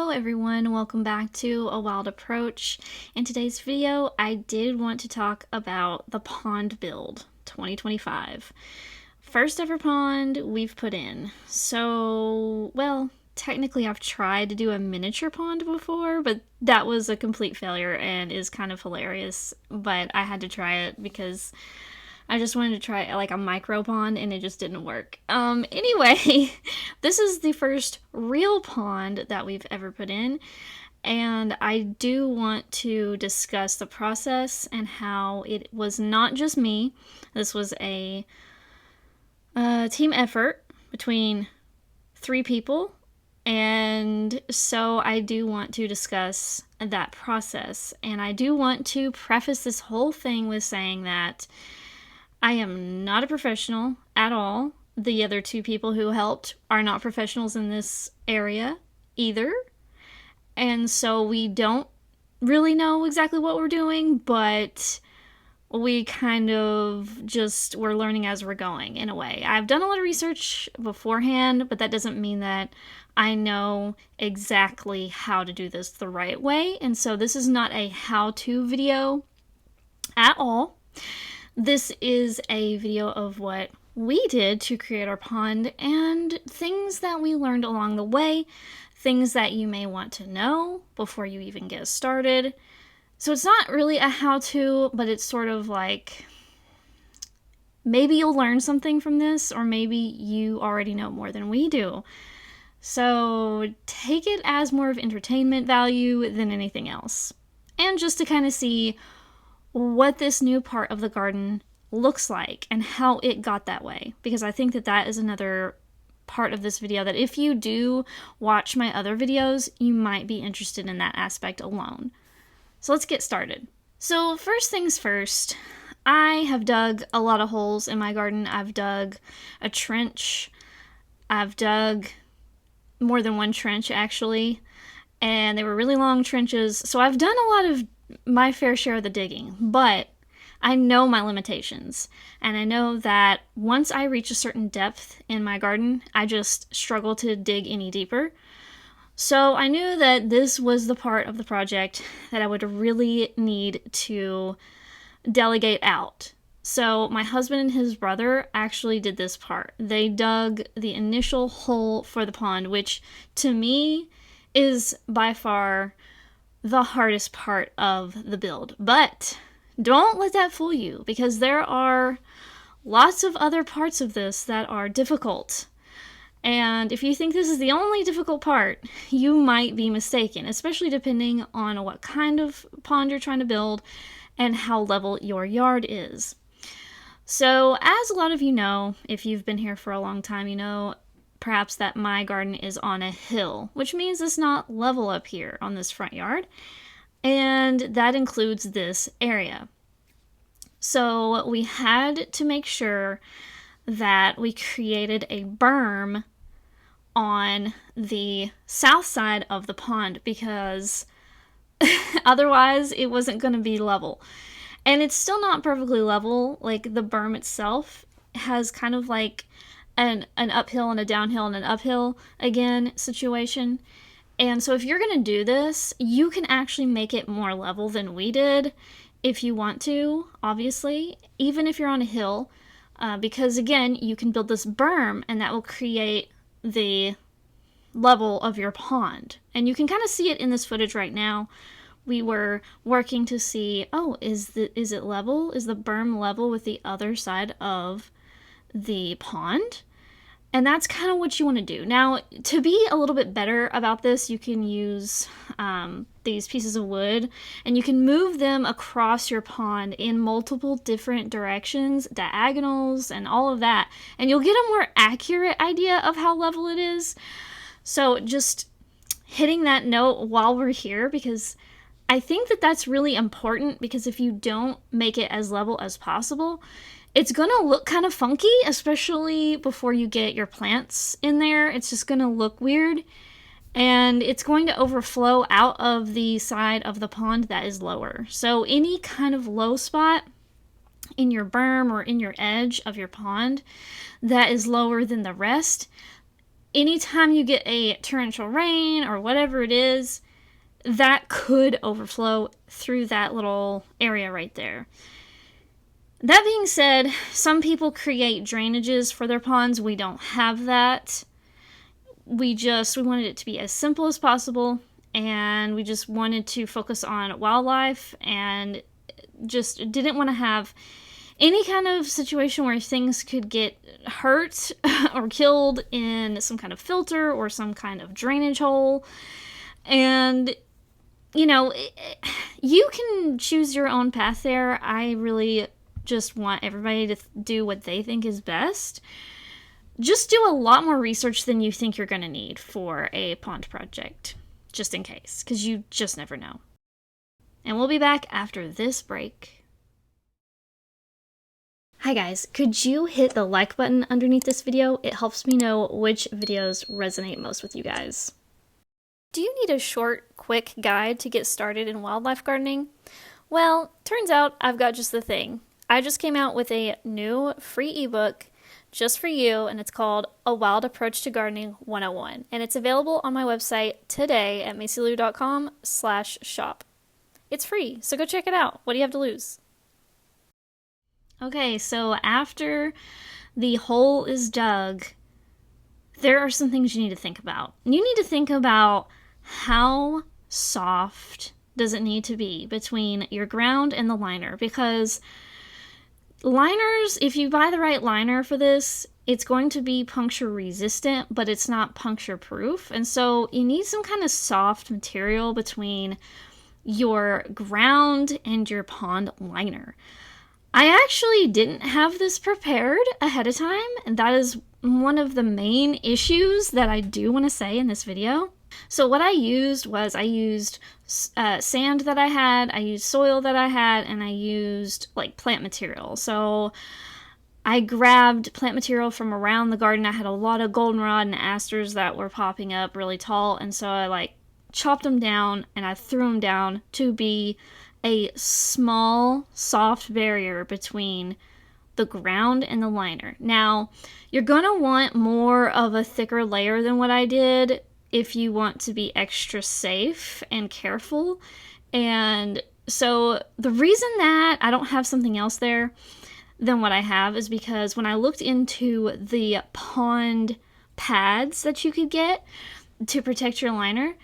Hello everyone, welcome back to A Wild Approach. In today's video, I did want to talk about the pond build 2025. First ever pond we've put in. So, well, technically I've tried to do a miniature pond before, but that was a complete failure and is kind of hilarious. But I had to try it because I just wanted to try like a micro pond and it just didn't work. Anyway, this is the first real pond that we've ever put in. And I do want to discuss the process and how it was not just me. This was a team effort between 3 people. And so I do want to discuss that process. And I do want to preface this whole thing with saying that I am not a professional at all. The other 2 people who helped are not professionals in this area either. And so we don't really know exactly what we're doing, but we kind of just, we're learning as we're going in a way. I've done a lot of research beforehand, but that doesn't mean that I know exactly how to do this the right way. And so this is not a how-to video at all. This is a video of what we did to create our pond and things that we learned along the way, things that you may want to know before you even get started. So it's not really a how-to, but it's sort of like maybe you'll learn something from this, or maybe you already know more than we do. So take it as more of entertainment value than anything else. And just to kind of see what this new part of the garden looks like and how it got that way, because I think that that is another part of this video that if you do watch my other videos, you might be interested in that aspect alone. So let's get started. So first things first, I have dug a lot of holes in my garden. I've dug a trench. I've dug more than one trench actually, and they were really long trenches. So I've done a lot of my fair share of the digging, but I know my limitations, and I know that once I reach a certain depth in my garden, I just struggle to dig any deeper. So I knew that this was the part of the project that I would really need to delegate out. So my husband and his brother actually did this part. They dug the initial hole for the pond, which to me is by far the hardest part of the build. But don't let that fool you, because there are lots of other parts of this that are difficult. And if you think this is the only difficult part, you might be mistaken, especially depending on what kind of pond you're trying to build and how level your yard is. So as a lot of you know, if you've been here for a long time, you know perhaps that my garden is on a hill, which means it's not level up here on this front yard, and that includes this area. So we had to make sure that we created a berm on the south side of the pond, because otherwise it wasn't going to be level. And it's still not perfectly level. Like the berm itself has kind of like an uphill and a downhill and an uphill again situation. And so if you're going to do this, you can actually make it more level than we did if you want to, obviously, even if you're on a hill, because again, you can build this berm and that will create the level of your pond. And you can kind of see it in this footage right now. We were working to see, oh, is it level? Is the berm level with the other side of the pond? And that's kind of what you want to do. Now, to be a little bit better about this, you can use these pieces of wood, and you can move them across your pond in multiple different directions, diagonals, and all of that. And you'll get a more accurate idea of how level it is. So just hitting that note while we're here, because I think that that's really important, because if you don't make it as level as possible, it's going to look kind of funky, especially before you get your plants in there. It's just going to look weird, and it's going to overflow out of the side of the pond that is lower. So any kind of low spot in your berm or in your edge of your pond that is lower than the rest, anytime you get a torrential rain or whatever it is, that could overflow through that little area right there. That being said, some people create drainages for their ponds. We don't have that. We wanted it to be as simple as possible, and we just wanted to focus on wildlife and just didn't want to have any kind of situation where things could get hurt or killed in some kind of filter or some kind of drainage hole. And, you know, you can choose your own path there. I really just want everybody to do what they think is best. Just do a lot more research than you think you're going to need for a pond project, just in case, because you just never know. And we'll be back after this break. Hi guys, could you hit the like button underneath this video? It helps me know which videos resonate most with you guys. Do you need a short, quick guide to get started in wildlife gardening? Well, turns out I've got just the thing. I just came out with a new free ebook just for you, and it's called A Wild Approach to Gardening 101, and it's available on my website today at macylou.com/shop. It's free, so go check it out. What do you have to lose? Okay, so after the hole is dug, there are some things you need to think about. You need to think about how soft does it need to be between your ground and the liner, because liners, if you buy the right liner for this, it's going to be puncture resistant, but it's not puncture proof. And so you need some kind of soft material between your ground and your pond liner. I actually didn't have this prepared ahead of time, and that is one of the main issues that I do want to say in this video. So what I used was sand that I had, I used soil that I had, and I used like plant material. So I grabbed plant material from around the garden. I had a lot of goldenrod and asters that were popping up really tall, and so I chopped them down and I threw them down to be a small, soft barrier between the ground and the liner. Now, you're gonna want more of a thicker layer than what I did if you want to be extra safe and careful. And so the reason that I don't have something else there than what I have is because when I looked into the pond pads that you could get to protect your liner,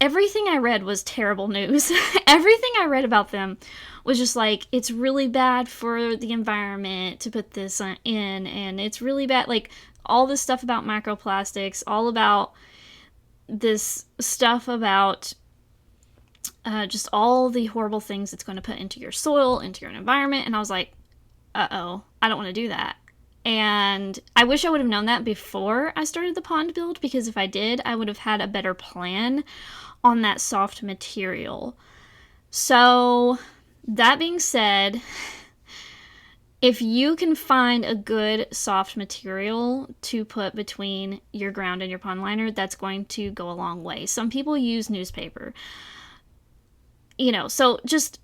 everything I read was terrible news. Everything I read about them was just like, it's really bad for the environment to put this in, and it's really bad, like all this stuff about microplastics, all about this stuff about just all the horrible things it's going to put into your soil, into your environment. And I was like, uh-oh, I don't want to do that. And I wish I would have known that before I started the pond build, because if I did, I would have had a better plan on that soft material. So that being said, if you can find a good soft material to put between your ground and your pond liner, that's going to go a long way. Some people use newspaper, so just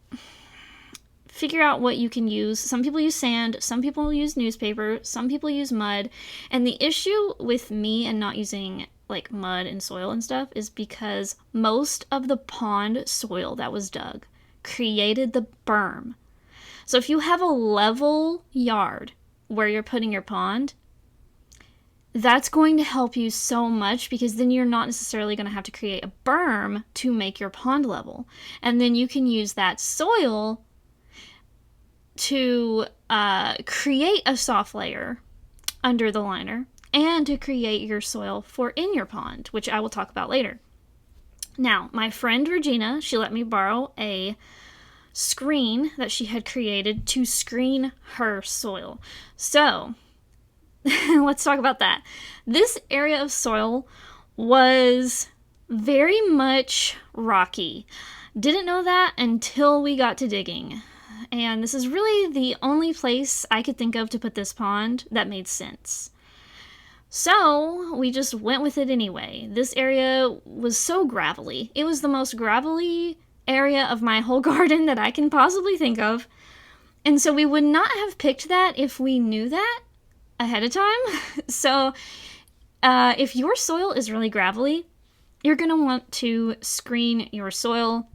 figure out what you can use. Some people use sand, some people use newspaper, some people use mud. And the issue with me and not using like mud and soil and stuff is because most of the pond soil that was dug created the berm. So if you have a level yard where you're putting your pond, that's going to help you so much, because then you're not necessarily going to have to create a berm to make your pond level. And then you can use that soil to create a soft layer under the liner and to create your soil for in your pond, which I will talk about later. Now, my friend Regina, she let me borrow a screen that she had created to screen her soil. So let's talk about that. This area of soil was very much rocky. Didn't know that until we got to digging. And this is really the only place I could think of to put this pond that made sense. So we just went with it anyway. This area was so gravelly. It was the most gravelly area of my whole garden that I can possibly think of. And so we would not have picked that if we knew that ahead of time. So if your soil is really gravelly, you're going to want to screen your soil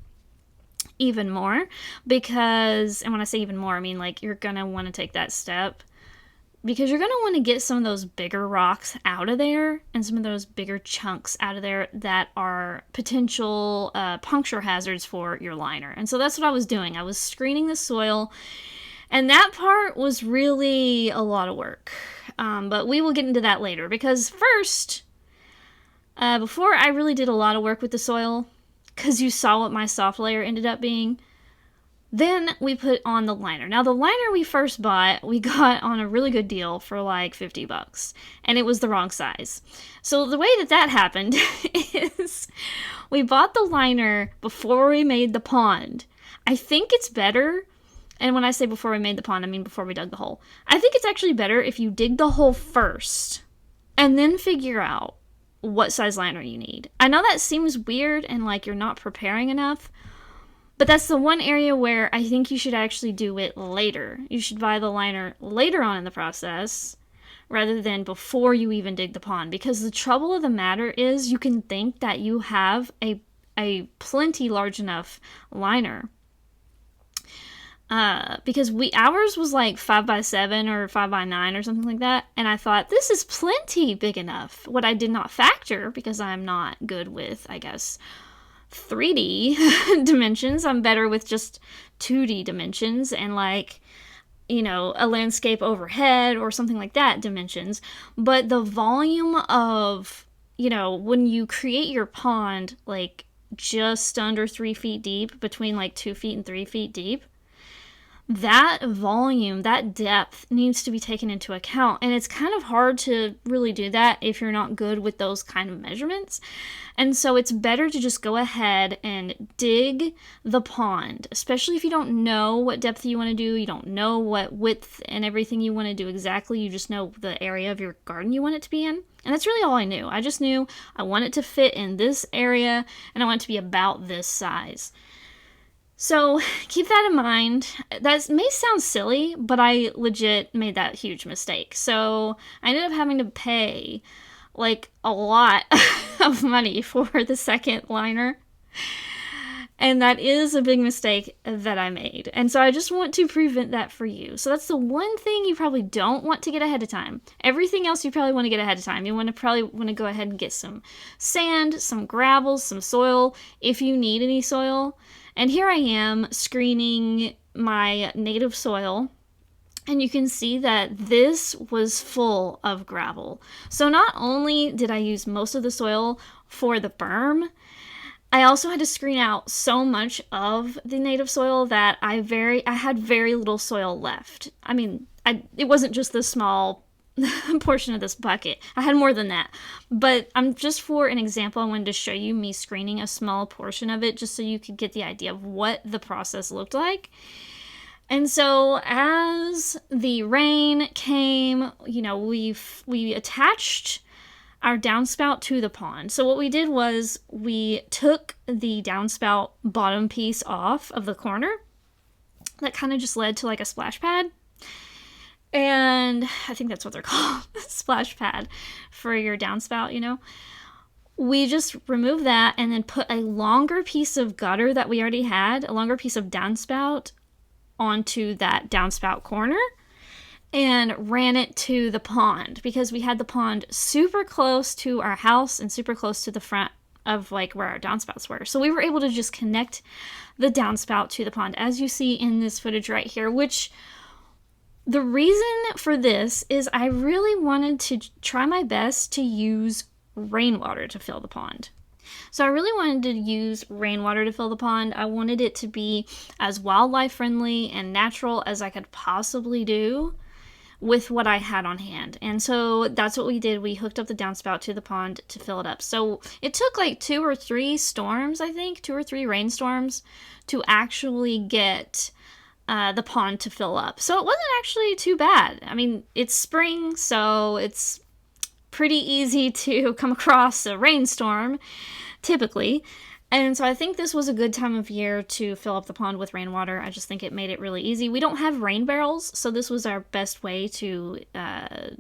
even more because, and when I say even more, I mean like you're going to want to take that step because you're going to want to get some of those bigger rocks out of there and some of those bigger chunks out of there that are potential puncture hazards for your liner. And so that's what I was doing. I was screening the soil, and that part was really a lot of work. But we will get into that later because first, before I really did a lot of work with the soil, because you saw what my soft layer ended up being, then we put on the liner. Now, the liner we first bought, we got on a really good deal for like $50, and it was the wrong size. So the way that happened is we bought the liner before we made the pond. I think it's better, and when I say before we made the pond, I mean before we dug the hole. I think it's actually better if you dig the hole first and then figure out what size liner you need. I know that seems weird and like you're not preparing enough, but that's the one area where I think you should actually do it later. You should buy the liner later on in the process rather than before you even dig the pond. Because the trouble of the matter is you can think that you have a plenty large enough liner. Because ours was like 5x7 or 5x9 or something like that. And I thought, this is plenty big enough. What I did not factor, because I'm not good with, I guess, 3D dimensions. I'm better with just 2D dimensions and like, you know, a landscape overhead or something like that dimensions. But the volume of, you know, when you create your pond, like just under 3 feet deep, between like 2 feet and 3 feet deep, that volume, that depth needs to be taken into account. And it's kind of hard to really do that if you're not good with those kind of measurements. And so it's better to just go ahead and dig the pond, especially if you don't know what depth you want to do, you don't know what width and everything you want to do exactly, you just know the area of your garden you want it to be in. And that's really all I knew. I just knew I want it to fit in this area and I want it to be about this size. So keep that in mind. That may sound silly, but I legit made that huge mistake. So I ended up having to pay like a lot of money for the second liner. And that is a big mistake that I made. And so I just want to prevent that for you. So that's the one thing you probably don't want to get ahead of time. Everything else you probably want to get ahead of time. You probably want to go ahead and get some sand, some gravel, some soil, if you need any soil. And here I am screening my native soil, and you can see that this was full of gravel. So not only did I use most of the soil for the berm, I also had to screen out so much of the native soil that I had very little soil left. I mean, it wasn't just this small portion of this bucket. I had more than that. But just for an example, I wanted to show you me screening a small portion of it just so you could get the idea of what the process looked like. And so as the rain came, you know, we attached our downspout to the pond. So what we did was we took the downspout bottom piece off of the corner. That kind of just led to like a splash pad. And I think that's what they're called, splash pad for your downspout, you know. We just removed that and then put a longer piece of gutter that we already had, a longer piece of downspout onto that downspout corner and ran it to the pond because we had the pond super close to our house and super close to the front of like where our downspouts were. So we were able to just connect the downspout to the pond as you see in this footage right here, which the reason for this is I really wanted to try my best to use rainwater to fill the pond. So I really wanted to use rainwater to fill the pond. I wanted it to be as wildlife friendly and natural as I could possibly do with what I had on hand. And so that's what we did. We hooked up the downspout to the pond to fill it up. So it took like 2 or 3 storms, I think, 2 or 3 rainstorms to actually get the pond to fill up. So it wasn't actually too bad. I mean, it's spring, so it's pretty easy to come across a rainstorm, typically. And so I think this was a good time of year to fill up the pond with rainwater. I just think it made it really easy. We don't have rain barrels, so this was our best way to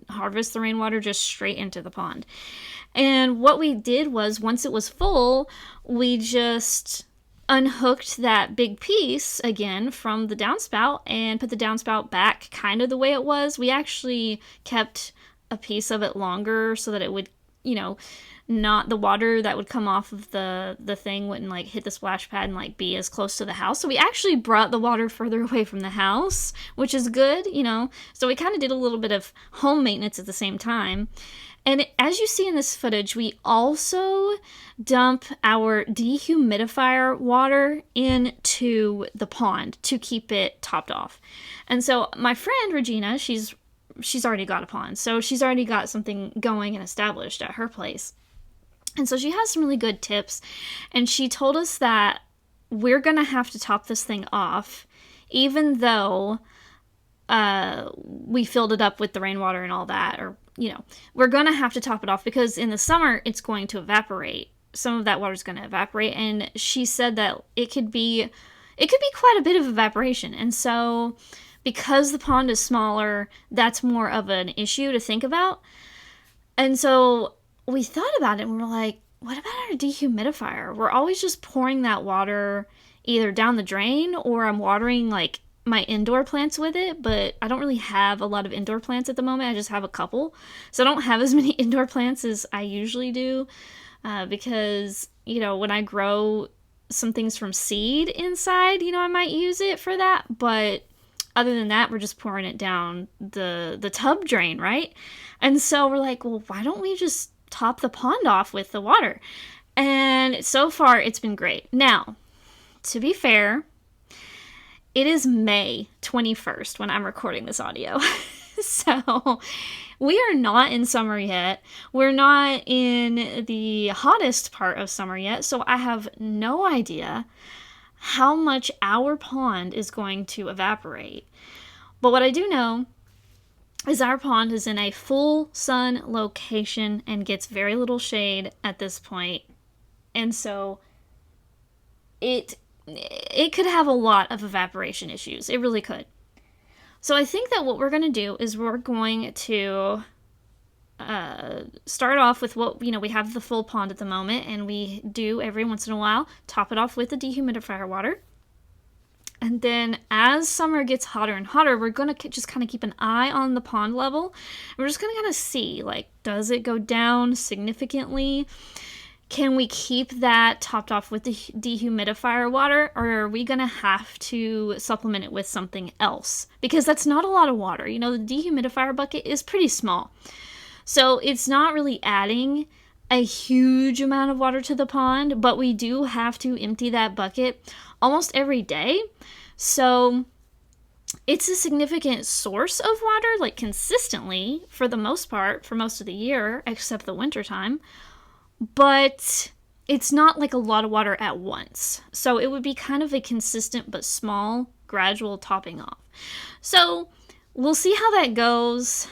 harvest the rainwater, just straight into the pond. And what we did was, once it was full, we just unhooked that big piece again from the downspout and put the downspout back kind of the way it was. We actually kept a piece of it longer so that it would, not the water that would come off of the thing wouldn't like hit the splash pad and like be as close to the house. So we actually brought the water further away from the house, which is good, So we kind of did a little bit of home maintenance at the same time. And as you see in this footage, we also dump our dehumidifier water into the pond to keep it topped off. And so my friend Regina, she's already got a pond, so she's already got something going and established at her place. And so she has some really good tips, and she told us that we're going to have to top this thing off, even though we filled it up with the rainwater and all that, or, we're going to have to top it off because in the summer it's going to evaporate. Some of that water is going to evaporate, and she said that it could be quite a bit of evaporation. And so because the pond is smaller, that's more of an issue to think about. And so we thought about it and we were like, what about our dehumidifier? We're always just pouring that water either down the drain, or I'm watering like my indoor plants with it, but I don't really have a lot of indoor plants at the moment. I just have a couple. So I don't have as many indoor plants as I usually do because, when I grow some things from seed inside, I might use it for that. But other than that, we're just pouring it down the tub drain, right? And so we're like, well, why don't we just top the pond off with the water? And so far, it's been great. Now, to be fair, it is May 21st when I'm recording this audio. So we are not in summer yet. We're not in the hottest part of summer yet. So I have no idea how much our pond is going to evaporate. But what I do know is our pond is in a full sun location and gets very little shade at this point. And so it could have a lot of evaporation issues. It really could. So I think that what we're going to do is we're going to start off with what, we have the full pond at the moment, and we do every once in a while top it off with the dehumidifier water. And then as summer gets hotter and hotter, we're going to just kind of keep an eye on the pond level. We're just going to kind of see, does it go down significantly? Can we keep that topped off with the dehumidifier water, or are we going to have to supplement it with something else? Because that's not a lot of water. The dehumidifier bucket is pretty small. So it's not really adding a huge amount of water to the pond, but we do have to empty that bucket almost every day. So it's a significant source of water, consistently, for the most part, for most of the year, except the wintertime. But it's not a lot of water at once. So it would be kind of a consistent but small, gradual topping off. So we'll see how that goes,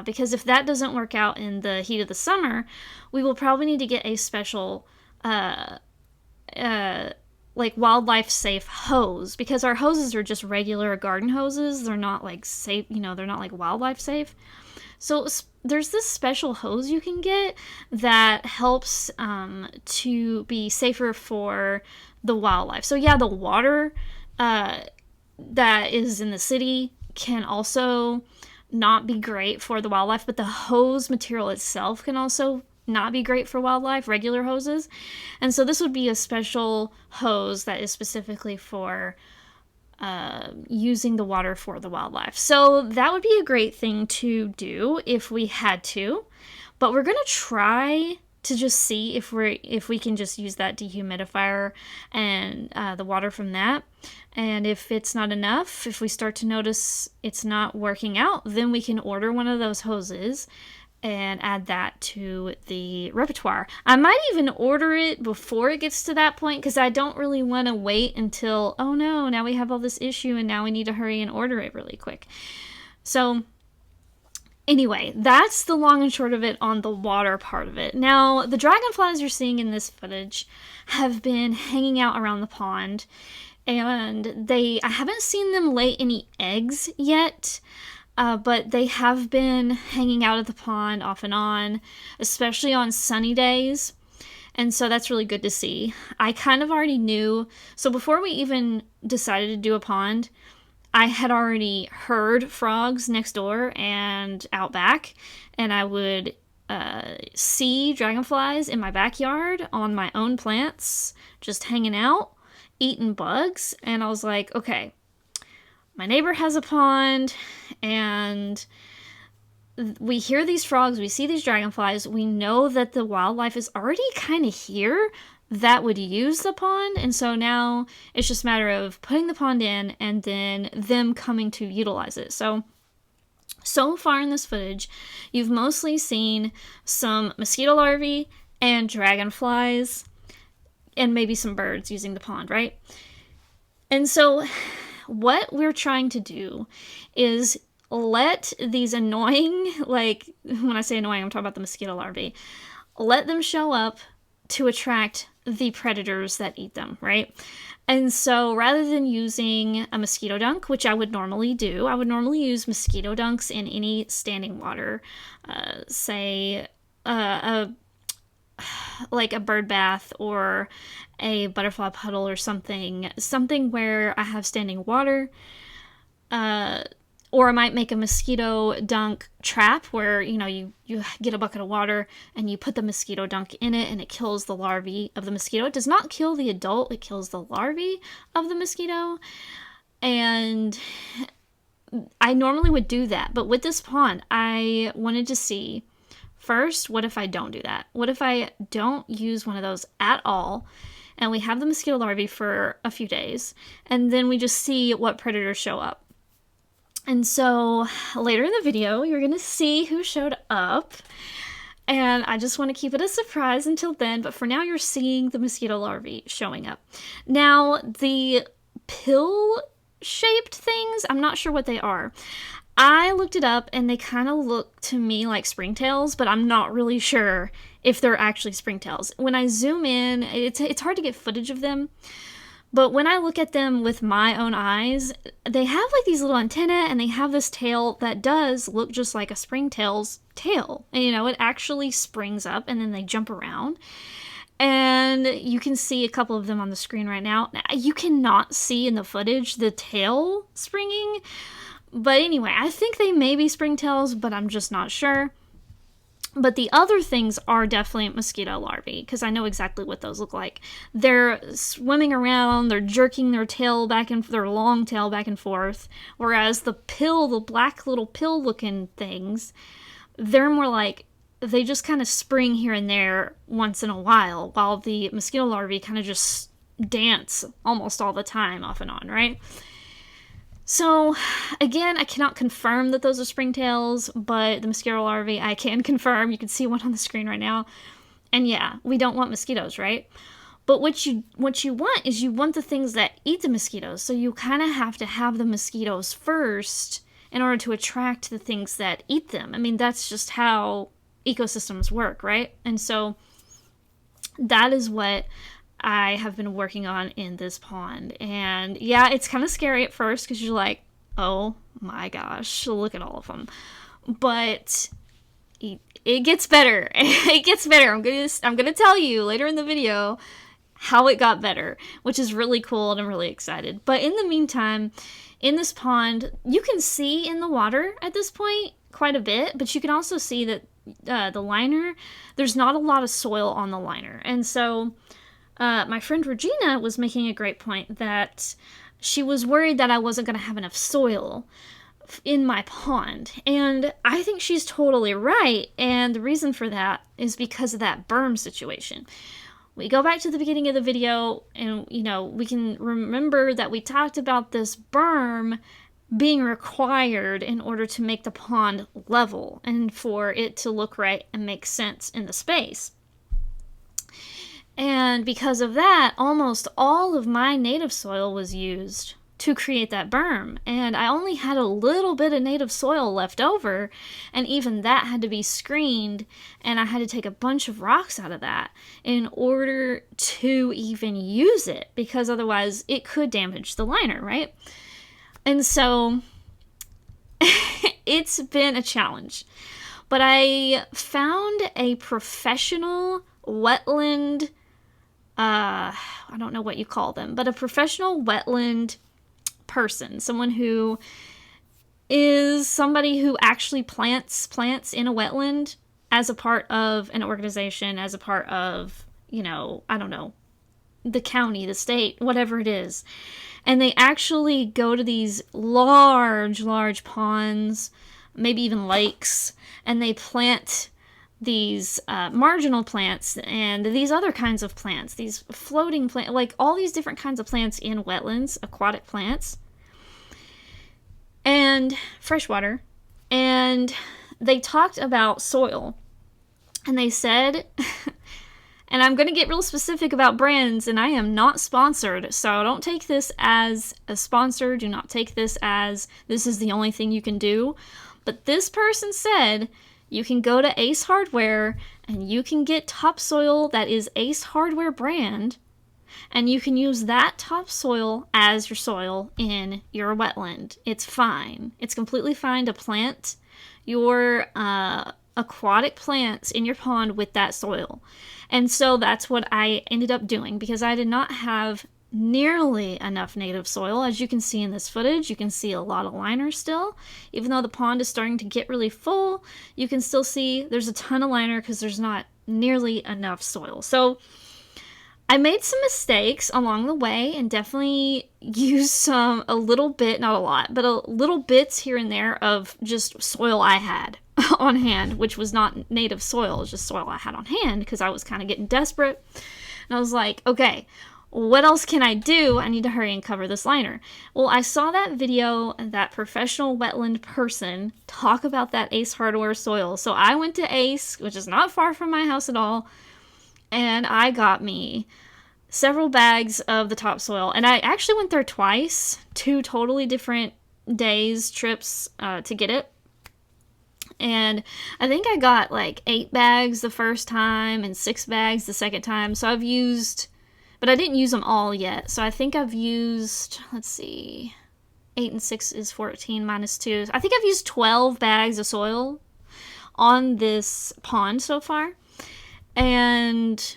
because if that doesn't work out in the heat of the summer, we will probably need to get a special wildlife safe hose, because our hoses are just regular garden hoses. They're not safe, they're not wildlife safe. So there's this special hose you can get that helps to be safer for the wildlife. So yeah, the water that is in the city can also not be great for the wildlife, but the hose material itself can also not be great for wildlife, regular hoses. And so this would be a special hose that is specifically for using the water for the wildlife. So that would be a great thing to do if we had to, but we're going to try to just see if we can just use that dehumidifier and the water from that. And if it's not enough, if we start to notice it's not working out, then we can order one of those hoses and add that to the repertoire. I might even order it before it gets to that point, because I don't really want to wait until, oh no, now we have all this issue and now we need to hurry and order it really quick. So Anyway, that's the long and short of it on the water part of it. Now, the dragonflies you're seeing in this footage have been hanging out around the pond, and I haven't seen them lay any eggs yet, but they have been hanging out at the pond off and on, especially on sunny days. And so that's really good to see. I kind of already knew. So before we even decided to do a pond, I had already heard frogs next door and out back, and I would see dragonflies in my backyard on my own plants, just hanging out, eating bugs. And I was like, okay, my neighbor has a pond, and we hear these frogs, we see these dragonflies, we know that the wildlife is already kind of here that would use the pond, and so now it's just a matter of putting the pond in and then them coming to utilize it. So far in this footage, you've mostly seen some mosquito larvae and dragonflies and maybe some birds using the pond, right? And so what we're trying to do is let these annoying, like when I say annoying, I'm talking about the mosquito larvae, let them show up to attract the predators that eat them, right? And so rather than using a mosquito dunk, which I would normally do, I would normally use mosquito dunks in any standing water, say like a bird bath or a butterfly puddle or something where I have standing water. Or I might make a mosquito dunk trap where, you get a bucket of water and you put the mosquito dunk in it and it kills the larvae of the mosquito. It does not kill the adult, it kills the larvae of the mosquito. And I normally would do that. But with this pond, I wanted to see, first, what if I don't do that? What if I don't use one of those at all? And we have the mosquito larvae for a few days. And then we just see what predators show up. And so later in the video, you're going to see who showed up. And I just want to keep it a surprise until then. But for now, you're seeing the mosquito larvae showing up. Now, the pill-shaped things, I'm not sure what they are. I looked it up, and they kind of look to me like springtails, but I'm not really sure if they're actually springtails. When I zoom in, it's hard to get footage of them. But when I look at them with my own eyes, they have like these little antennae and they have this tail that does look just like a springtail's tail. And it actually springs up and then they jump around. And you can see a couple of them on the screen right now. You cannot see in the footage the tail springing. But anyway, I think they may be springtails, but I'm just not sure. But the other things are definitely mosquito larvae, because I know exactly what those look like. They're swimming around, they're jerking their long tail back and forth, whereas the black little pill-looking things, they're more like, they just kind of spring here and there once in a while the mosquito larvae kind of just dance almost all the time, off and on, right? So, again, I cannot confirm that those are springtails, but the mosquito larvae I can confirm. You can see one on the screen right now. And yeah, we don't want mosquitoes, right? But what you want is you want the things that eat the mosquitoes. So you kind of have to have the mosquitoes first in order to attract the things that eat them. I mean, that's just how ecosystems work, right? And so that is what I have been working on in this pond. And yeah, it's kind of scary at first because you're like, oh my gosh, look at all of them. But it gets better. It gets better. I'm gonna tell you later in the video how it got better, which is really cool and I'm really excited. But in the meantime, in this pond, you can see in the water at this point quite a bit, but you can also see that the liner, there's not a lot of soil on the liner. And so my friend Regina was making a great point that she was worried that I wasn't going to have enough soil in my pond. And I think she's totally right. And the reason for that is because of that berm situation. We go back to the beginning of the video and, we can remember that we talked about this berm being required in order to make the pond level and for it to look right and make sense in the space. And because of that, almost all of my native soil was used to create that berm. And I only had a little bit of native soil left over, and even that had to be screened, and I had to take a bunch of rocks out of that in order to even use it, because otherwise it could damage the liner, right? And so it's been a challenge. But I found a professional wetland, I don't know what you call them, but a professional wetland person, someone who is somebody who actually plants plants in a wetland as a part of an organization, as a part of, I don't know, the county, the state, whatever it is. And they actually go to these large ponds, maybe even lakes, and they plant these marginal plants and these other kinds of plants, these floating plants, like all these different kinds of plants in wetlands, aquatic plants, and freshwater. And they talked about soil, and they said, and I'm going to get real specific about brands, and I am not sponsored, so don't take this as a sponsor. Do not take this as this is the only thing you can do. But this person said you can go to Ace Hardware and you can get topsoil that is Ace Hardware brand, and you can use that topsoil as your soil in your wetland. It's fine. It's completely fine to plant your aquatic plants in your pond with that soil. And so that's what I ended up doing, because I did not have nearly enough native soil. As you can see in this footage, you can see a lot of liner still. Even though the pond is starting to get really full, you can still see there's a ton of liner because there's not nearly enough soil. So I made some mistakes along the way and definitely used a little bit, not a lot, but a little bits here and there of just soil I had on hand, which was not native soil, it was just soil I had on hand because I was kind of getting desperate. And I was like, okay, what else can I do? I need to hurry and cover this liner. Well, I saw that video and that professional wetland person talk about that Ace Hardware soil. So I went to Ace, which is not far from my house at all, and I got me several bags of the topsoil. And I actually went there twice, 2 totally different days, trips to get it. And I think I got like 8 bags the first time and 6 bags the second time. So I've used, but I didn't use them all yet. So I think I've used, let's see, 8 and 6 is 14 minus 2. I think I've used 12 bags of soil on this pond so far. And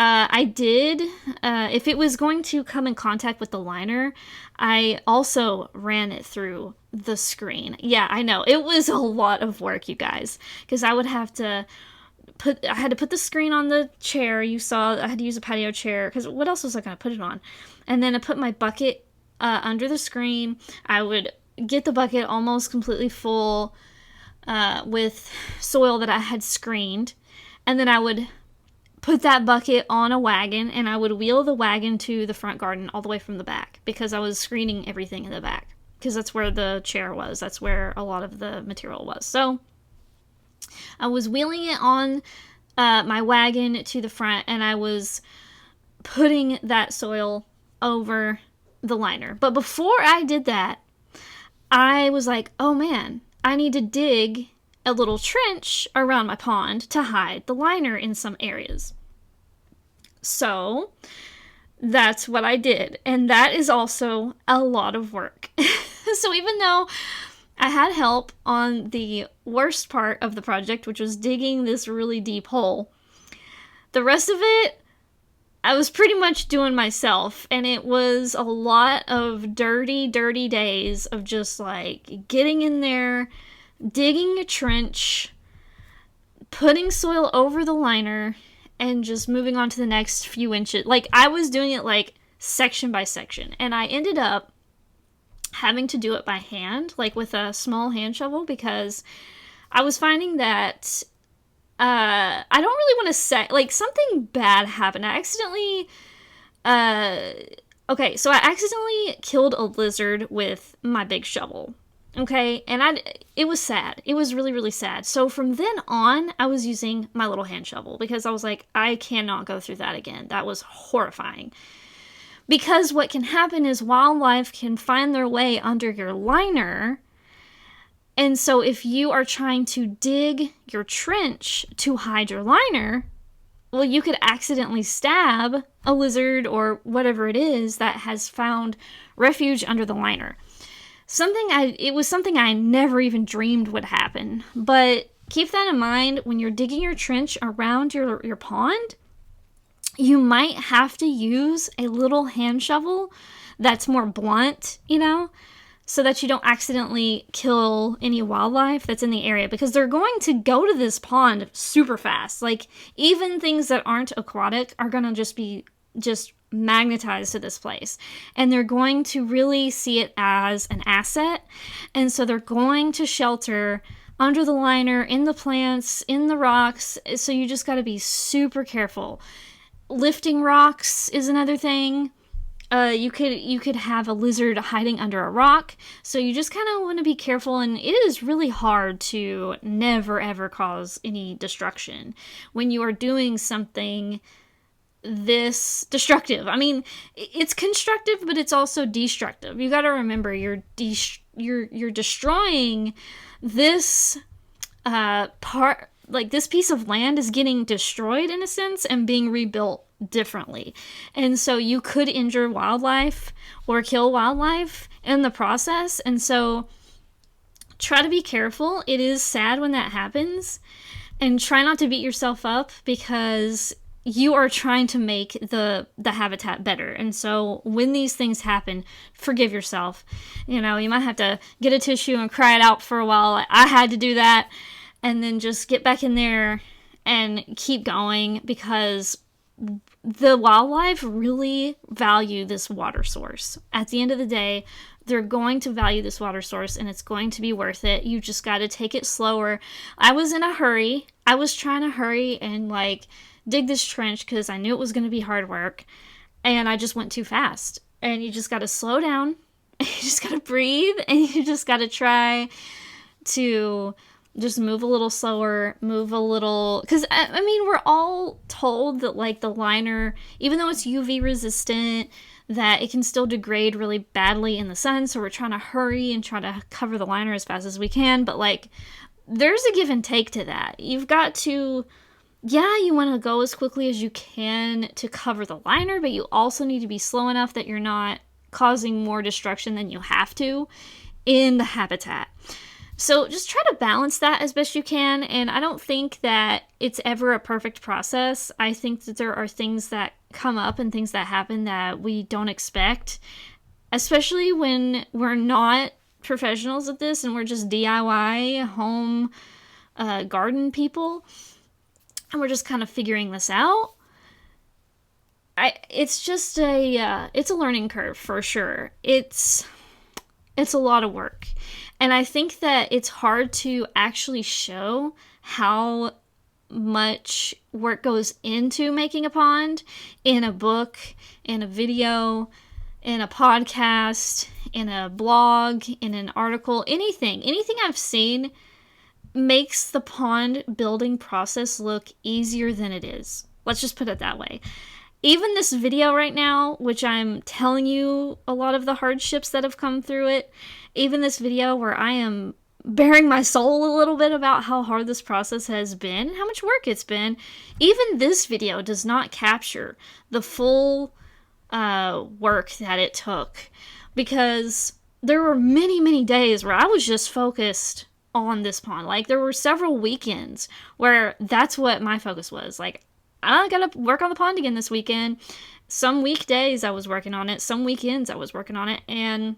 I did, if it was going to come in contact with the liner, I also ran it through the screen. Yeah, I know. It was a lot of work, you guys, because I had to put the screen on the chair. You saw I had to use a patio chair, because what else was I going to put it on? And then I put my bucket under the screen. I would get the bucket almost completely full with soil that I had screened, and then I would put that bucket on a wagon, and I would wheel the wagon to the front garden all the way from the back, because I was screening everything in the back, because that's where the chair was. That's where a lot of the material was. So I was wheeling it on my wagon to the front, and I was putting that soil over the liner. But before I did that, I was like, oh man, I need to dig a little trench around my pond to hide the liner in some areas. So that's what I did. And that is also a lot of work. So even though I had help on the worst part of the project, which was digging this really deep hole, the rest of it I was pretty much doing myself, and it was a lot of dirty days of just like getting in there, digging a trench, putting soil over the liner, and just moving on to the next few inches. Like, I was doing it like section by section, and I ended up having to do it by hand, like with a small hand shovel, because I was finding that I don't really want to say, like, something bad happened. I accidentally killed a lizard with my big shovel. Okay, and it was sad. It was really, really sad. So from then on, I was using my little hand shovel, because I was like, I cannot go through that again. That was horrifying. Because what can happen is wildlife can find their way under your liner. And so if you are trying to dig your trench to hide your liner, well, you could accidentally stab a lizard or whatever it is that has found refuge under the liner. It was something I never even dreamed would happen. But keep that in mind when you're digging your trench around your pond. You might have to use a little hand shovel that's more blunt, so that you don't accidentally kill any wildlife that's in the area, because they're going to go to this pond super fast. Like, even things that aren't aquatic are going to just be magnetized to this place, and they're going to really see it as an asset. And so they're going to shelter under the liner, in the plants, in the rocks. So you just got to be super careful. Lifting rocks is another thing. You could have a lizard hiding under a rock, so you just kind of want to be careful. And it is really hard to never ever cause any destruction when you are doing something this destructive. I mean, it's constructive, but it's also destructive. You got to remember, you're destroying this part. Like, this piece of land is getting destroyed in a sense and being rebuilt differently. And so you could injure wildlife or kill wildlife in the process. And so try to be careful. It is sad when that happens. And try not to beat yourself up, because you are trying to make the habitat better. And so when these things happen, forgive yourself. You might have to get a tissue and cry it out for a while. I had to do that. And then just get back in there and keep going, because the wildlife really value this water source. At the end of the day, they're going to value this water source, and it's going to be worth it. You just got to take it slower. I was in a hurry. I was trying to hurry and dig this trench because I knew it was going to be hard work, and I just went too fast. And you just got to slow down. You just got to breathe, and you just got to try to just move a little slower, because I mean, we're all told that the liner, even though it's UV resistant, that it can still degrade really badly in the sun. So we're trying to hurry and try to cover the liner as fast as we can. But there's a give and take to that. You've got to, you want to go as quickly as you can to cover the liner, but you also need to be slow enough that you're not causing more destruction than you have to in the habitat. So just try to balance that as best you can. And I don't think that it's ever a perfect process. I think that there are things that come up and things that happen that we don't expect, especially when we're not professionals at this and we're just DIY home garden people, and we're just kind of figuring this out. It's just it's a learning curve for sure. It's a lot of work. And I think that it's hard to actually show how much work goes into making a pond in a book, in a video, in a podcast, in a blog, in an article, anything I've seen makes the pond building process look easier than it is. Let's just put it that way. Even this video right now, which I'm telling you a lot of the hardships that have come through it, even this video where I am bearing my soul a little bit about how hard this process has been and how much work it's been, even this video does not capture the full work that it took, because there were many, many days where I was just focused on this pond. There were several weekends where that's what my focus was. I gotta work on the pond again this weekend. Some weekdays I was working on it, some weekends I was working on it, and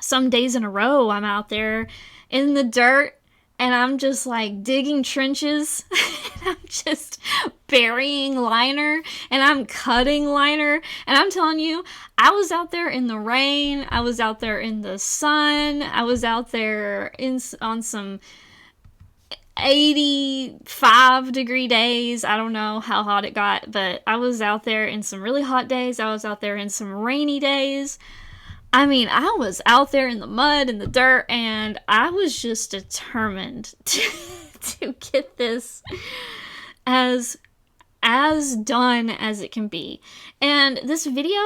some days in a row I'm out there in the dirt and I'm just digging trenches and I'm just burying liner and I'm cutting liner. And I'm telling you, I was out there in the rain, I was out there in the sun, I was out there on some 85-degree days. I don't know how hot it got, but I was out there in some really hot days. I was out there in some rainy days. I mean, I was out there in the mud and the dirt, and I was just determined to get this as as done as it can be. And this video,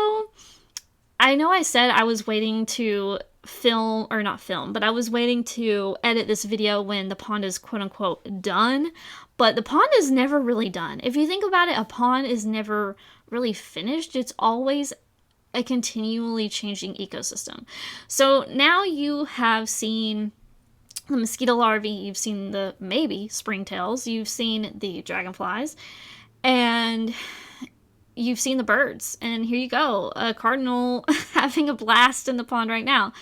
I know I said I was waiting to film, or not film, but I was waiting to edit this video when the pond is quote unquote done, but the pond is never really done. If you think about it, a pond is never really finished. It's always a continually changing ecosystem. So now you have seen the mosquito larvae, you've seen the maybe springtails, you've seen the dragonflies, and you've seen the birds. And here you go, a cardinal having a blast in the pond right now.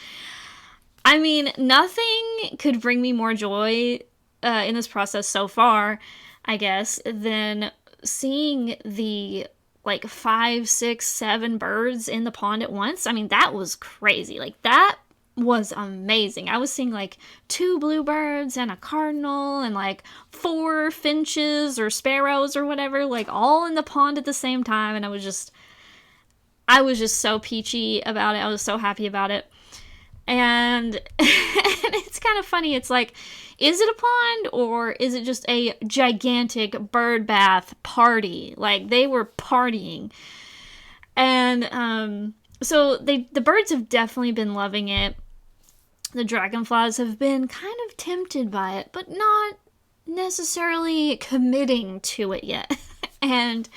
I mean, nothing could bring me more joy in this process so far, I guess, than seeing the like 5, 6, 7 birds in the pond at once. I mean, that was crazy. Like, that was amazing. I was seeing like 2 bluebirds and a cardinal and like 4 finches or sparrows or whatever, like all in the pond at the same time. And I was just so peachy about it. I was so happy about it. And it's kind of funny. It's like, is it a pond or is it just a gigantic bird bath party? Like, they were partying. And so the birds have definitely been loving it. The dragonflies have been kind of tempted by it, but not necessarily committing to it yet. And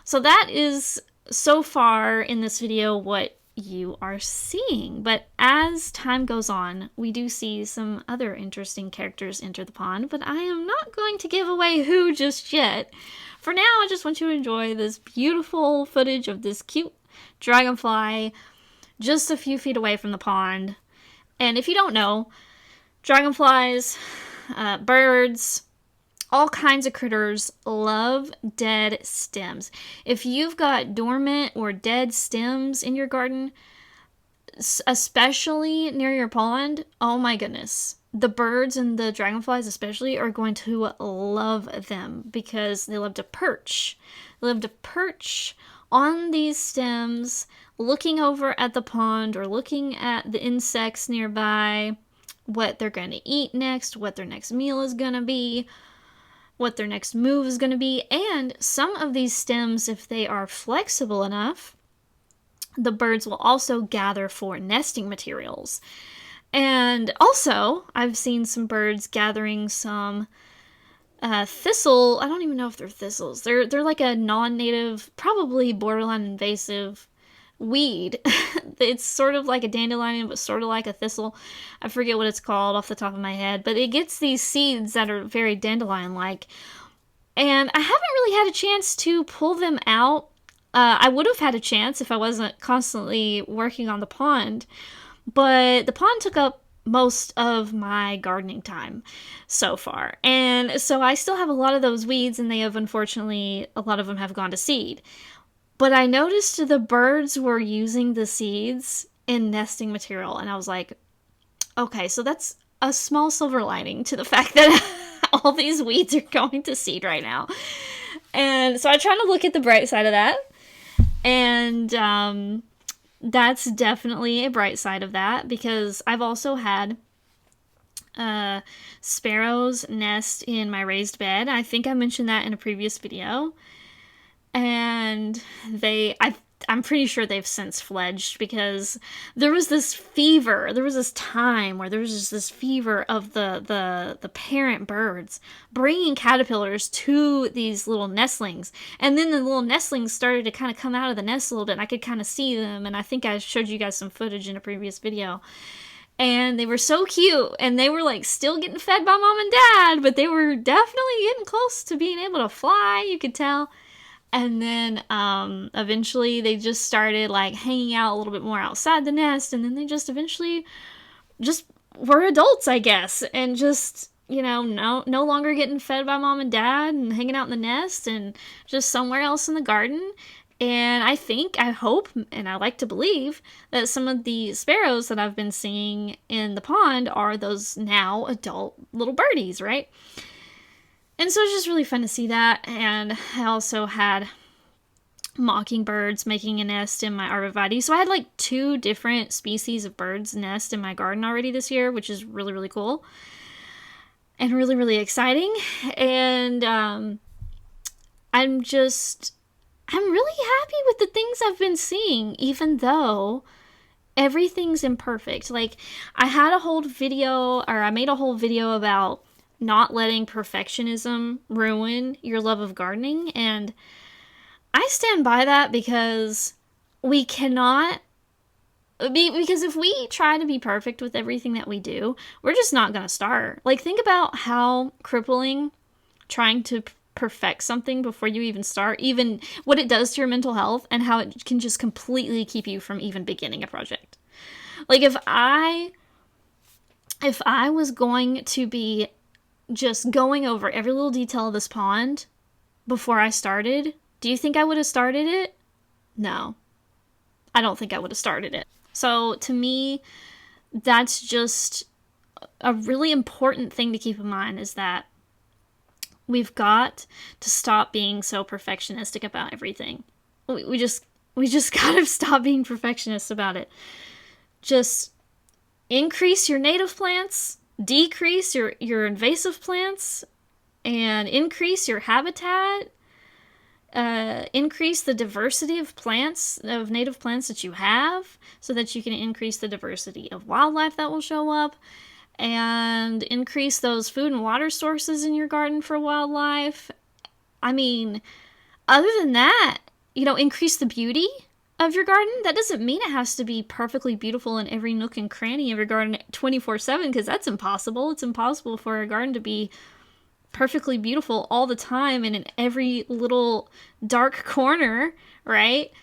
so that is so far in this video what you are seeing. But as time goes on, we do see some other interesting characters enter the pond, but I am not going to give away who just yet. For now, I just want you to enjoy this beautiful footage of this cute dragonfly just a few feet away from the pond. And if you don't know, dragonflies, birds, all kinds of critters love dead stems. If you've got dormant or dead stems in your garden, especially near your pond, oh my goodness. The birds and the dragonflies especially are going to love them because they love to perch. They love to perch on these stems, looking over at the pond or looking at the insects nearby, what they're going to eat next, what their next meal is going to be, what their next move is going to be. And some of these stems, if they are flexible enough, the birds will also gather for nesting materials. And also, I've seen some birds gathering some thistle. I don't even know if they're thistles. They're like a non-native, probably borderline invasive weed. It's sort of like a dandelion, but sort of like a thistle. I forget what it's called off the top of my head, but it gets these seeds that are very dandelion-like. And I haven't really had a chance to pull them out. I would have had a chance if I wasn't constantly working on the pond, but the pond took up most of my gardening time so far. And so I still have a lot of those weeds, and they have, unfortunately, a lot of them have gone to seed. But I noticed the birds were using the seeds in nesting material, and I was like, okay, so that's a small silver lining to the fact that all these weeds are going to seed right now. And so I try to look at the bright side of that, and that's definitely a bright side of that, because I've also had sparrows nest in my raised bed. I think I mentioned that in a previous video. And I'm pretty sure they've since fledged, because there was this time where there was just this fever of the parent birds bringing caterpillars to these little nestlings. And then the little nestlings started to kind of come out of the nest a little bit, and I could kind of see them. And I think I showed you guys some footage in a previous video. And they were so cute, and they were like still getting fed by mom and dad, but they were definitely getting close to being able to fly, you could tell. And then eventually they just started like hanging out a little bit more outside the nest, and then they just eventually just were adults, I guess, and just, you know, no longer getting fed by mom and dad and hanging out in the nest and just somewhere else in the garden. And I hope, and I like to believe that some of the sparrows that I've been seeing in the pond are those now adult little birdies, right? And so it's just really fun to see that. And I also had mockingbirds making a nest in my arborvitae. So I had like 2 different species of birds nest in my garden already this year, which is really, really cool. And really, really exciting. And I'm really happy with the things I've been seeing, even though everything's imperfect. Like, I made a whole video about not letting perfectionism ruin your love of gardening, and I stand by that because we cannot because if we try to be perfect with everything that we do, we're just not going to start. Like, think about how crippling trying to perfect something before you even start, even what it does to your mental health, and how it can just completely keep you from even beginning a project. Like, if I was going to be just going over every little detail of this pond before I started, do you think I would have started it? No. I don't think I would have started it. So to me, that's just a really important thing to keep in mind, is that we've got to stop being so perfectionistic about everything. We just gotta stop being perfectionists about it. Just increase your native plants, decrease your invasive plants, and increase your habitat. Increase the diversity of plants, of native plants that you have, so that you can increase the diversity of wildlife that will show up, and increase those food and water sources in your garden for wildlife. I mean, other than that, increase the beauty of your garden. That doesn't mean it has to be perfectly beautiful in every nook and cranny of your garden 24/7, because that's impossible. It's impossible for a garden to be perfectly beautiful all the time and in every little dark corner, right?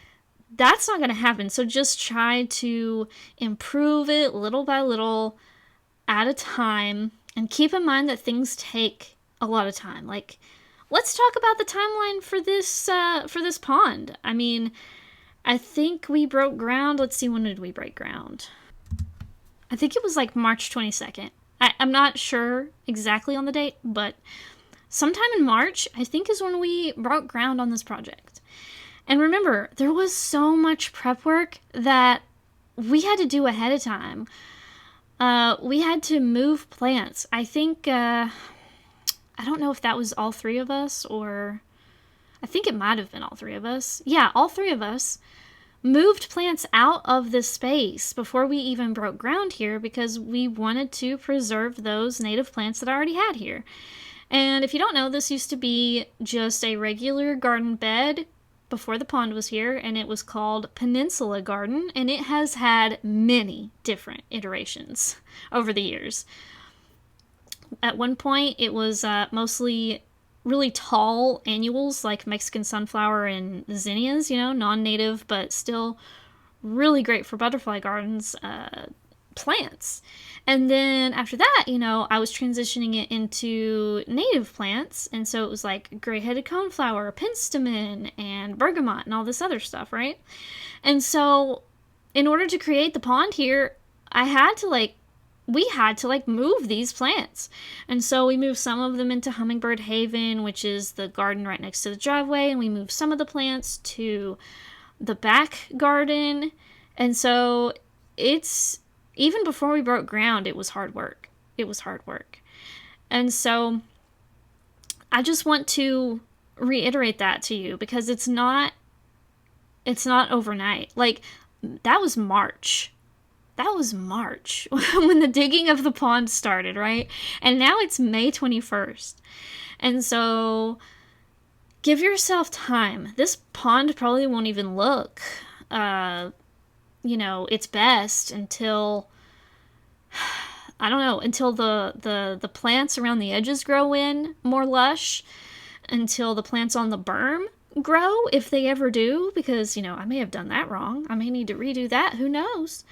That's not going to happen. So just try to improve it little by little at a time, and keep in mind that things take a lot of time. Like, let's talk about the timeline for this pond. I mean, I think we broke ground. Let's see, when did we break ground? I think it was like March 22nd. I'm not sure exactly on the date, but sometime in March, I think, is when we broke ground on this project. And remember, there was so much prep work that we had to do ahead of time. We had to move plants. I think, I don't know if that was all three of us, or I think it might have been all three of us. Yeah, all three of us moved plants out of this space before we even broke ground here, because we wanted to preserve those native plants that I already had here. And if you don't know, this used to be just a regular garden bed before the pond was here, and it was called Peninsula Garden, and it has had many different iterations over the years. At one point, it was mostly really tall annuals like Mexican sunflower and zinnias, non-native, but still really great for butterfly gardens, plants. And then after that, I was transitioning it into native plants, and so it was like gray-headed coneflower, penstemon, and bergamot, and all this other stuff, right? And so in order to create the pond here, we had to move these plants. And so we moved some of them into Hummingbird Haven, which is the garden right next to the driveway, and we moved some of the plants to the back garden. And so even before we broke ground, it was hard work. It was hard work. And so I just want to reiterate that to you, because it's not overnight. Like, that was March. That was March when the digging of the pond started, right? And now it's May 21st. And so give yourself time. This pond probably won't even look, its best until, I don't know, until the plants around the edges grow in more lush, until the plants on the berm grow, if they ever do, because, I may have done that wrong. I may need to redo that. Who knows?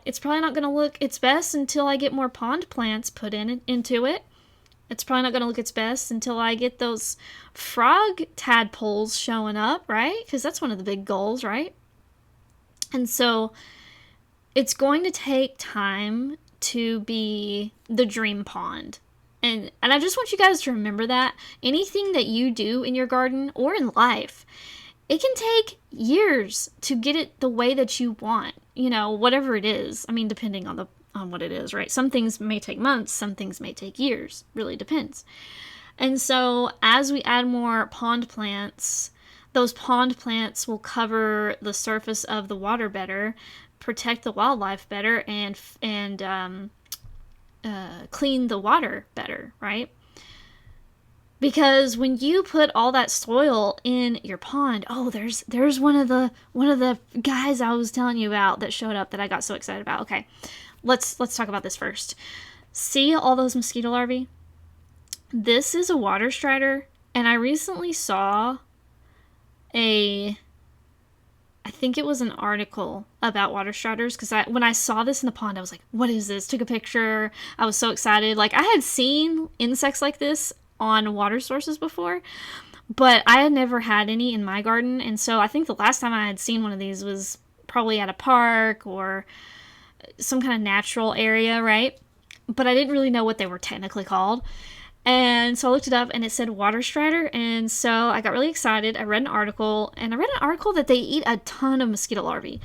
It's probably not going to look its best until I get more pond plants put into it. It's probably not going to look its best until I get those frog tadpoles showing up, right? Because that's one of the big goals, right? And so it's going to take time to be the dream pond. And I just want you guys to remember that. Anything that you do in your garden or in life, it can take years to get it the way that you want, whatever it is. I mean, depending on what it is, right? Some things may take months, some things may take years. Really depends. And so as we add more pond plants, those pond plants will cover the surface of the water better, protect the wildlife better, and clean the water better, right? Because when you put all that soil in your pond, oh, there's one of the guys I was telling you about that showed up that I got so excited about. Okay, let's talk about this first. See all those mosquito larvae? This is a water strider, and I recently saw I think it was an article about water striders, because when I saw this in the pond, I was like, what is this? Took a picture. I was so excited. Like, I had seen insects like this on water sources before, but I had never had any in my garden. And so I think the last time I had seen one of these was probably at a park or some kind of natural area, right? But I didn't really know what they were technically called. And so I looked it up, and it said water strider, and so I got really excited. I read an article, that they eat a ton of mosquito larvae.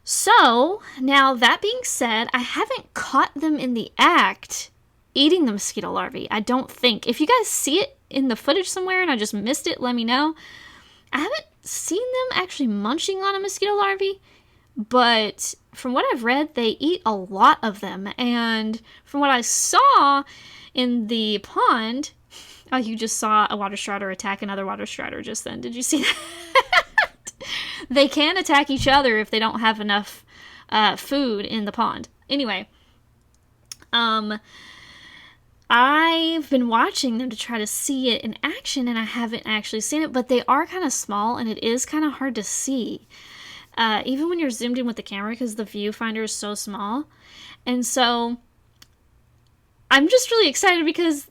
So, now that being said, I haven't caught them in the act eating the mosquito larvae, I don't think. If you guys see it in the footage somewhere and I just missed it, let me know. I haven't seen them actually munching on a mosquito larvae, but from what I've read, they eat a lot of them, and from what I saw in the pond, oh, you just saw a water strider attack another water strider just then. Did you see that? They can attack each other if they don't have enough food in the pond. Anyway, I've been watching them to try to see it in action, and I haven't actually seen it, but they are kind of small, and it is kind of hard to see. Even when you're zoomed in with the camera, because the viewfinder is so small. And so I'm just really excited because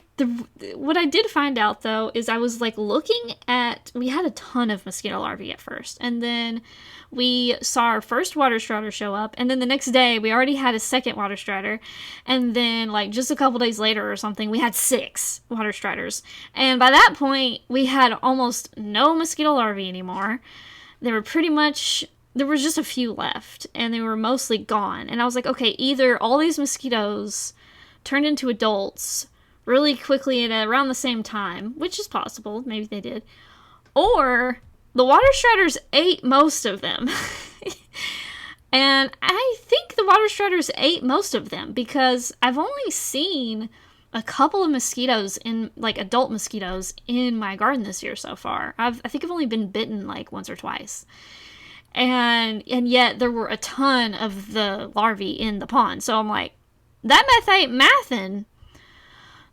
what I did find out, though, is I was like looking at, we had a ton of mosquito larvae at first, and then we saw our first water strider show up, and then the next day we already had a second water strider, and then like just a couple days later or something, we had 6 water striders. And by that point, we had almost no mosquito larvae anymore. There was just a few left, and they were mostly gone. And I was like, okay, either all these mosquitoes turned into adults really quickly at around the same time, which is possible, maybe they did, or the water striders ate most of them. And I think the water striders ate most of them, because I've only seen a couple of mosquitoes, in like adult mosquitoes, in my garden this year so far. I think I've only been bitten like once or twice. And yet there were a ton of the larvae in the pond. So I'm like, that meth ain't mathin'.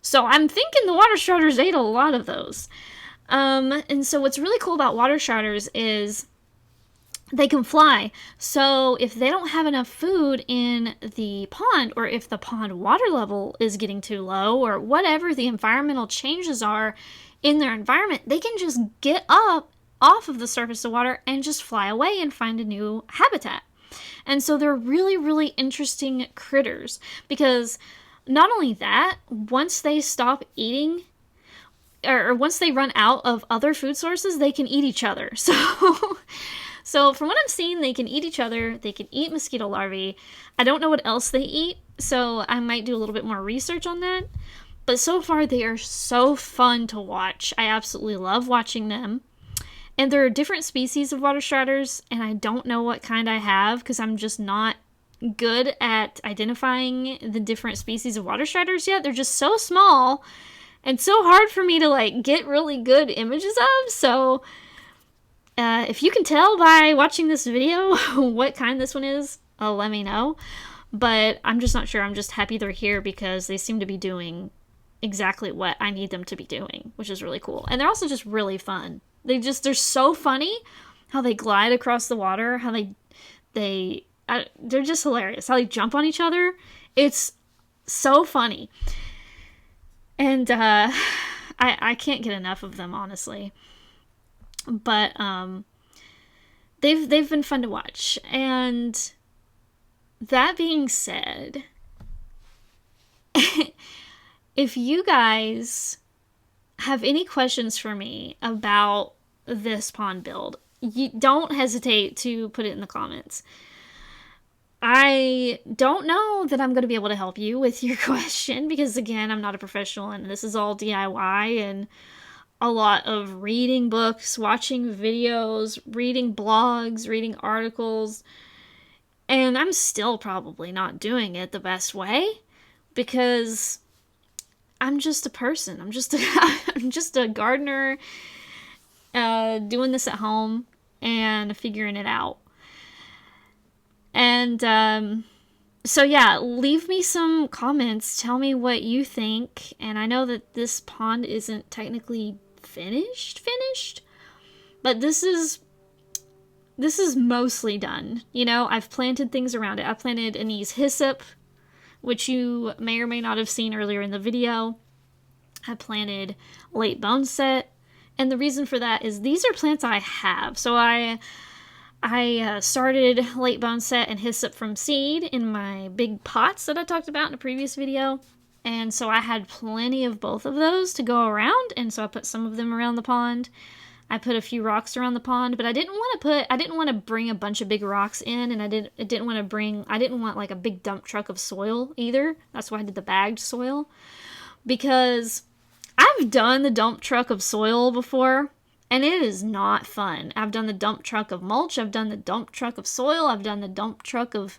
So I'm thinking the water striders ate a lot of those. And so what's really cool about water striders is they can fly. So if they don't have enough food in the pond, or if the pond water level is getting too low, or whatever the environmental changes are in their environment, they can just get up off of the surface of water and just fly away and find a new habitat. And so they're really, really interesting critters, because not only that, once they stop eating, or once they run out of other food sources, they can eat each other. So from what I'm seeing, they can eat each other, they can eat mosquito larvae. I don't know what else they eat, so I might do a little bit more research on that. But so far, they are so fun to watch. I absolutely love watching them. And there are different species of water striders, and I don't know what kind I have, because I'm just not good at identifying the different species of water striders yet. They're just so small and so hard for me to like get really good images of. So if you can tell by watching this video what kind this one is, let me know. But I'm just not sure. I'm just happy they're here, because they seem to be doing exactly what I need them to be doing, which is really cool. And they're also just really fun. They're so funny how they glide across the water, how they're just hilarious. How they jump on each other. It's so funny. And I can't get enough of them, honestly. But they've been fun to watch. And that being said, if you guys have any questions for me about this pond build, you don't hesitate to put it in the comments. I don't know that I'm going to be able to help you with your question because, again, I'm not a professional and this is all DIY and a lot of reading books, watching videos, reading blogs, reading articles, and I'm still probably not doing it the best way because I'm just a person. I'm just a gardener doing this at home and figuring it out. And so yeah, leave me some comments. Tell me what you think. And I know that this pond isn't technically finished, but this is mostly done. You know, I've planted things around it. I planted anise hyssop, which you may or may not have seen earlier in the video. I planted late boneset, and the reason for that is these are plants I have. So I started late boneset and hyssop from seed in my big pots that I talked about in a previous video. And so I had plenty of both of those to go around, and so I put some of them around the pond. I put a few rocks around the pond, but I didn't want to bring a bunch of big rocks in, and I didn't want like a big dump truck of soil either. That's why I did the bagged soil, because I've done the dump truck of soil before, and it is not fun. I've done the dump truck of mulch, I've done the dump truck of soil, I've done the dump truck of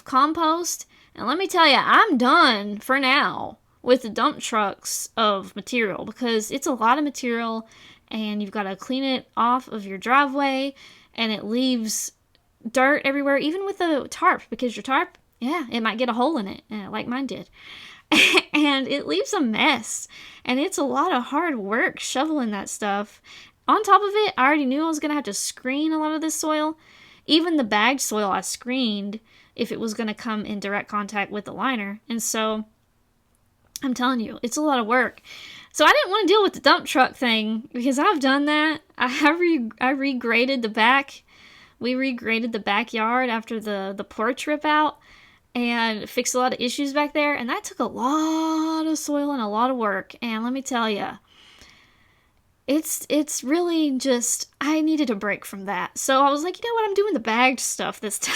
compost, and let me tell you, I'm done for now with the dump trucks of material because it's a lot of material and you've got to clean it off of your driveway and it leaves dirt everywhere, even with the tarp, because your tarp, yeah, it might get a hole in it, like mine did. And it leaves a mess, and it's a lot of hard work shoveling that stuff. On top of it, I already knew I was going to have to screen a lot of this soil. Even the bagged soil I screened if it was going to come in direct contact with the liner. And so I'm telling you, it's a lot of work. So I didn't want to deal with the dump truck thing because I've done that. I regraded the back. We regraded the backyard after the porch rip out and fixed a lot of issues back there. And that took a lot of soil and a lot of work. And let me tell you, it's really just, I needed a break from that. So I was like, you know what? I'm doing the bagged stuff this time.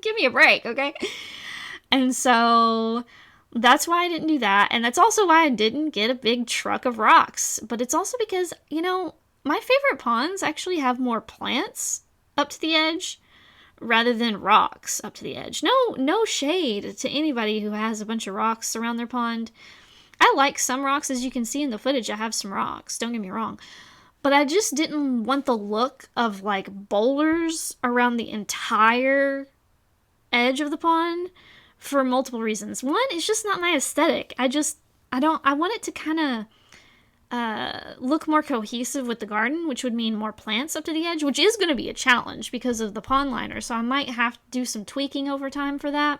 Give me a break, okay? And so that's why I didn't do that. And that's also why I didn't get a big truck of rocks. But it's also because, you know, my favorite ponds actually have more plants up to the edge rather than rocks up to the edge. No shade to anybody who has a bunch of rocks around their pond. I like some rocks. As you can see in the footage, I have some rocks. Don't get me wrong. But I just didn't want the look of like boulders around the entire edge of the pond for multiple reasons. One, it's just not my aesthetic. I want it to kind of look more cohesive with the garden, which would mean more plants up to the edge, which is going to be a challenge because of the pond liner. So I might have to do some tweaking over time for that,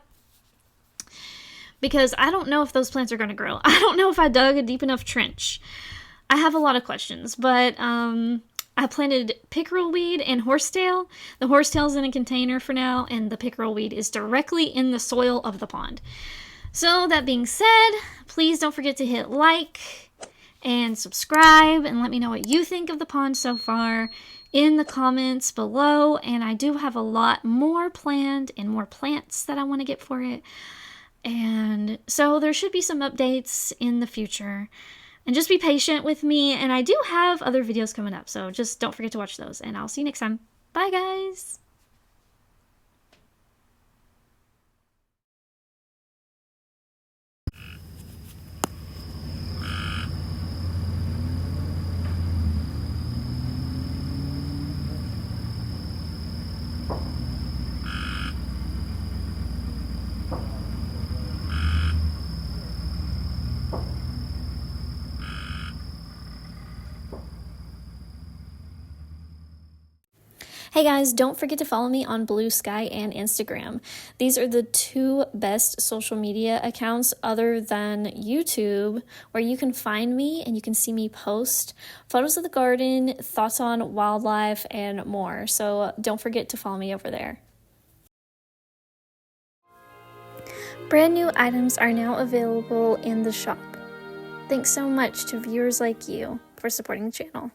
because I don't know if those plants are going to grow. I don't know if I dug a deep enough trench. I have a lot of questions, but I planted pickerel weed and horsetail. The horsetail's in a container for now, and the pickerel weed is directly in the soil of the pond. So that being said, please don't forget to hit like and subscribe and let me know what you think of the pond so far in the comments below. And I do have a lot more planned and more plants that I want to get for it. And so there should be some updates in the future. And just be patient with me. And I do have other videos coming up, so just don't forget to watch those. And I'll see you next time. Bye, guys! Hey guys, don't forget to follow me on Blue Sky and Instagram. These are the two best social media accounts other than YouTube where you can find me and you can see me post photos of the garden, thoughts on wildlife, and more. So don't forget to follow me over there. Brand new items are now available in the shop. Thanks so much to viewers like you for supporting the channel.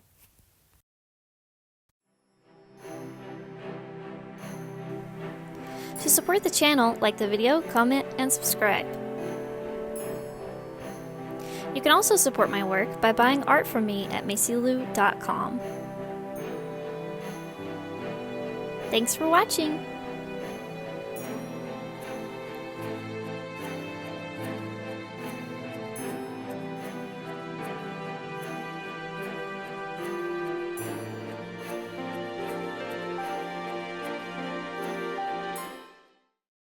To support the channel, like the video, comment, and subscribe. You can also support my work by buying art from me at macylou.com. Thanks for watching!